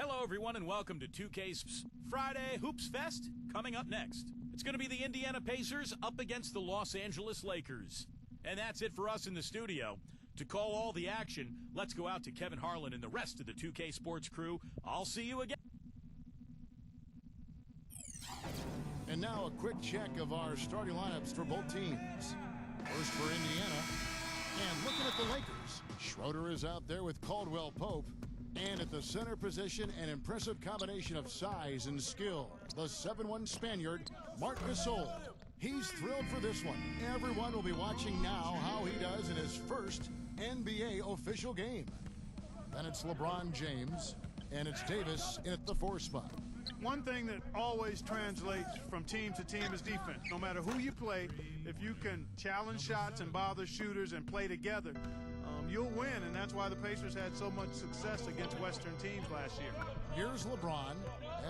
Hello, everyone, and welcome to 2K's Friday Hoops Fest. Coming up next, it's going to be the Indiana Pacers up against the Los Angeles Lakers. And that's it for us in the studio. To call all the action, let's go out to Kevin Harlan and the rest of the 2K Sports crew. I'll see you again. And now a quick check of our starting lineups for both teams. First for Indiana. And looking at the Lakers, Schroeder is out there with Caldwell Pope. And at the center position, an impressive combination of size and skill. The 7'1" Spaniard, Marc Gasol. He's thrilled for this one. Everyone will be watching now how he does in his first NBA official game. Then it's LeBron James, and it's Davis in at the 4 spot. One thing that always translates from team to team is defense. No matter who you play, if you can challenge shots and bother shooters and play together, you'll win, and that's why the Pacers had so much success against Western teams last year. Here's LeBron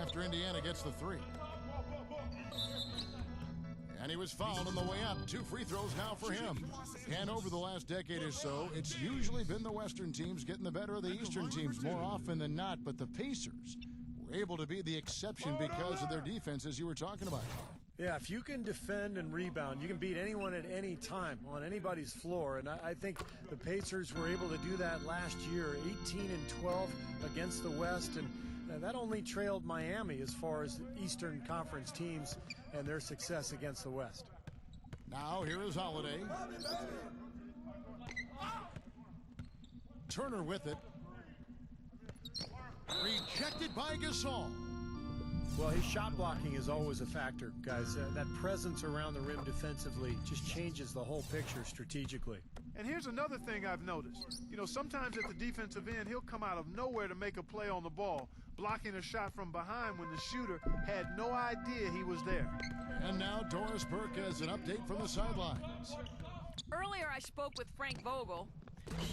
after Indiana gets the 3. And he was fouled on the way up. 2 free throws now for him. And over the last decade or so, it's usually been the Western teams getting the better of the Eastern teams more often than not, but the Pacers were able to be the exception because of their defense, as you were talking about. Yeah, if you can defend and rebound, you can beat anyone at any time on anybody's floor. And I think the Pacers were able to do that last year, 18-12 against the West. And that only trailed Miami as far as Eastern Conference teams and their success against the West. Now here is Holiday. Turner with it. Rejected by Gasol. Well, his shot blocking is always a factor, guys. That presence around the rim defensively just changes the whole picture strategically. And here's another thing I've noticed. You know, sometimes at the defensive end, he'll come out of nowhere to make a play on the ball, blocking a shot from behind when the shooter had no idea he was there. And now Doris Burke has an update from the sidelines. Earlier, I spoke with Frank Vogel.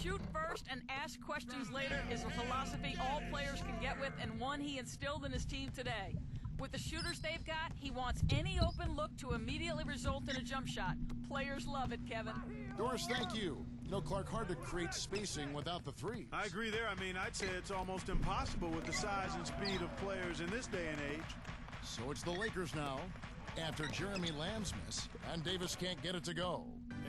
Shoot first and ask questions later is a philosophy all players can get with, and one he instilled in his team today. With the shooters they've got, he wants any open look to immediately result in a jump shot. Players love it, Kevin. Doris, thank you. You know, Clark, hard to create spacing without the 3. I agree there. I mean, I'd say it's almost impossible with the size and speed of players in this day and age. So it's the Lakers now, after Jeremy Lamb's miss, and Davis can't get it to go.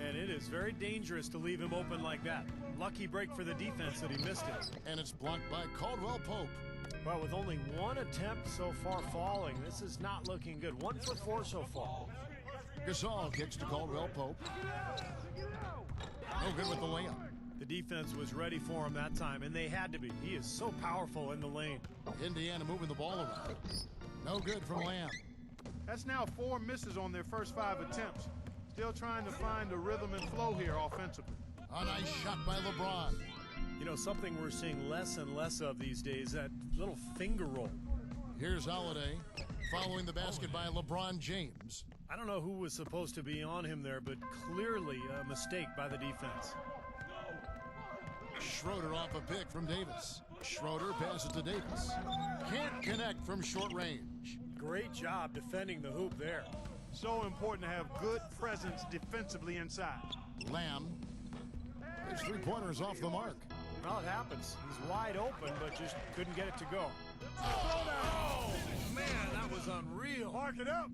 And it is very dangerous to leave him open like that. Lucky break for the defense that he missed it. And it's blocked by Caldwell Pope. Well, with only 1 attempt so far falling, this is not looking good. 1 for 4 so far. Gasol kicks to Caldwell Pope. No good with the layup. The defense was ready for him that time, and they had to be. He is so powerful in the lane. Indiana moving the ball around. No good from Lamb. That's now 4 misses on their first 5 attempts. Still trying to find the rhythm and flow here offensively. A nice shot by LeBron. You know, something we're seeing less and less of these days, that little finger roll. Here's Holiday following the basket by LeBron James. I don't know who was supposed to be on him there, but clearly a mistake by the defense. Schroeder off a pick from Davis. Schroeder passes to Davis. Can't connect from short range. Great job defending the hoop there. So important to have good presence defensively inside. Lamb. His 3-pointers off the mark. Well, it happens. He's wide open, but just couldn't get it to go. Oh, man, that was unreal. Mark it up.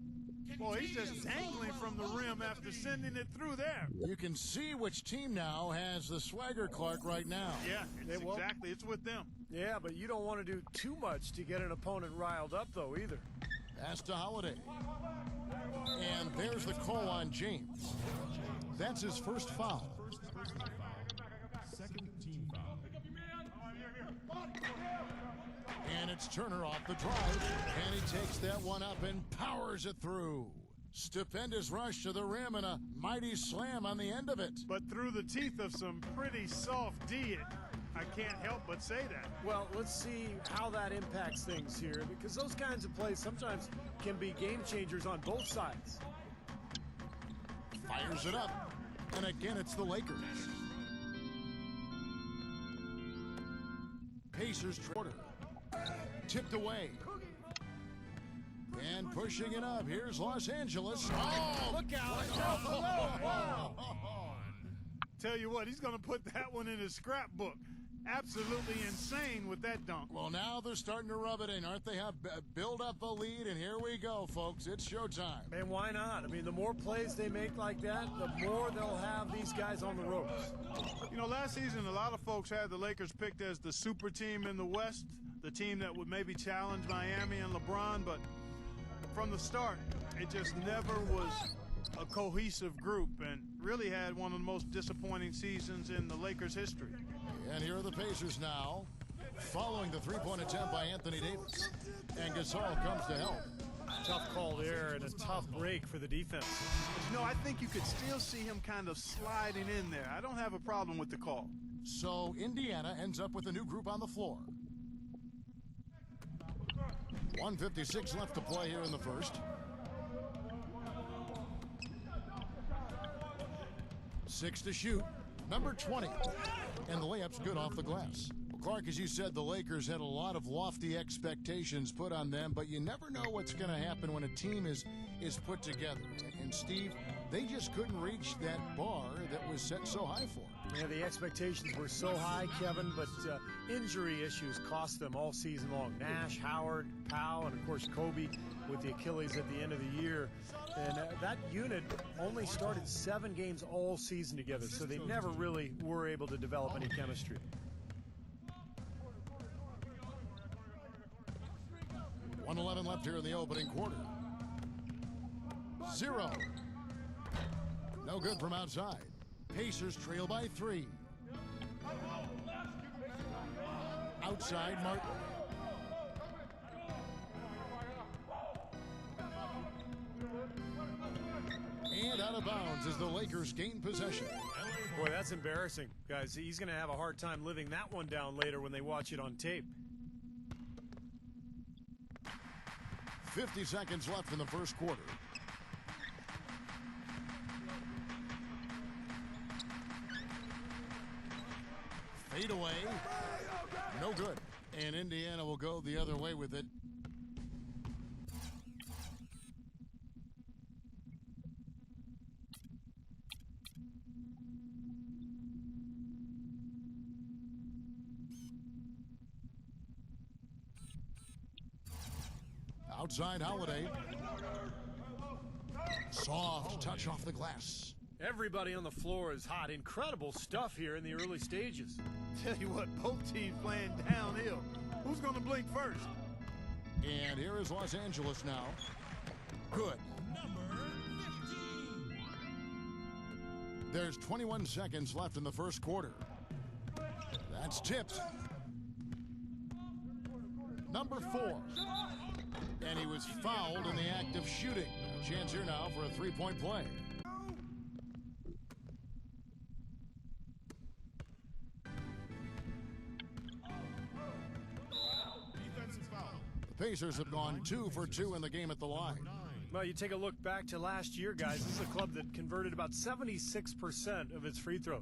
Boy, he's just dangling from the rim after sending it through there. You can see which team now has the swagger, Clark, right now. Yeah, exactly. It's with them. Yeah, but you don't want to do too much to get an opponent riled up, though, either. Pass to Holiday. And there's the call on James. That's his first foul. Second team foul. And it's Turner off the drive. And he takes that one up and powers it through. Stupendous rush to the rim and a mighty slam on the end of it. But through the teeth of some pretty soft D, I can't help but say that. Well, let's see how that impacts things here, because those kinds of plays sometimes can be game changers on both sides. Fires it up. And again, it's the Lakers. Pacers quarter. Tipped away. And pushing it up. Here's Los Angeles. Oh, look out. Tell you what, he's going to put that one in his scrapbook. absolutely insane with that dunk. Well, now they're starting to rub it in, aren't they? Have build up a lead, and here we go, folks. It's showtime. And why not? I mean, the more plays they make like that, the more they'll have these guys on the ropes. You know, last season, a lot of folks had the Lakers picked as the super team in the West, the team that would maybe challenge Miami and LeBron, but from the start, it just never was a cohesive group and really had one of the most disappointing seasons in the Lakers' history. And here are the Pacers now, following the three-point attempt by Anthony Davis. And Gasol comes to help. Tough call there and a tough break for the defense. But you know, I think you could still see him kind of sliding in there. I don't have a problem with the call. So Indiana ends up with a new group on the floor. 1:56 left to play here in the first. 6 to shoot. Number 20. And the layup's good off the glass. Well, Clark, as you said, the Lakers had a lot of lofty expectations put on them, but you never know what's going to happen when a team is put together. And Steve, they just couldn't reach that bar that was set so high for them. Yeah, the expectations were so high, Kevin, but injury issues cost them all season long. Nash, Howard, Powell, and of course Kobe with the Achilles at the end of the year. And that unit only started 7 games all season together, so they never really were able to develop any chemistry. 1:11 left here in the opening quarter. 0. No good from outside. Pacers trail by 3. Outside, Martin. And out of bounds as the Lakers gain possession. Boy, that's embarrassing, guys. He's going to have a hard time living that one down later when they watch it on tape. 50 seconds left in the first quarter. Fade away. No good. And Indiana will go the other way with it. Outside Holiday. Soft touch off the glass. Everybody on the floor is hot. Incredible stuff here in the early stages. Tell you what, both teams playing downhill. Who's going to blink first? And here is Los Angeles now. Good. There's 21 seconds left in the first quarter. That's tipped. Number 4. And he was fouled in the act of shooting. A chance here now for a three-point play. The Pacers have gone 2 for 2 in the game at the line. Well, you take a look back to last year, guys. This is a club that converted about 76% of its free throws.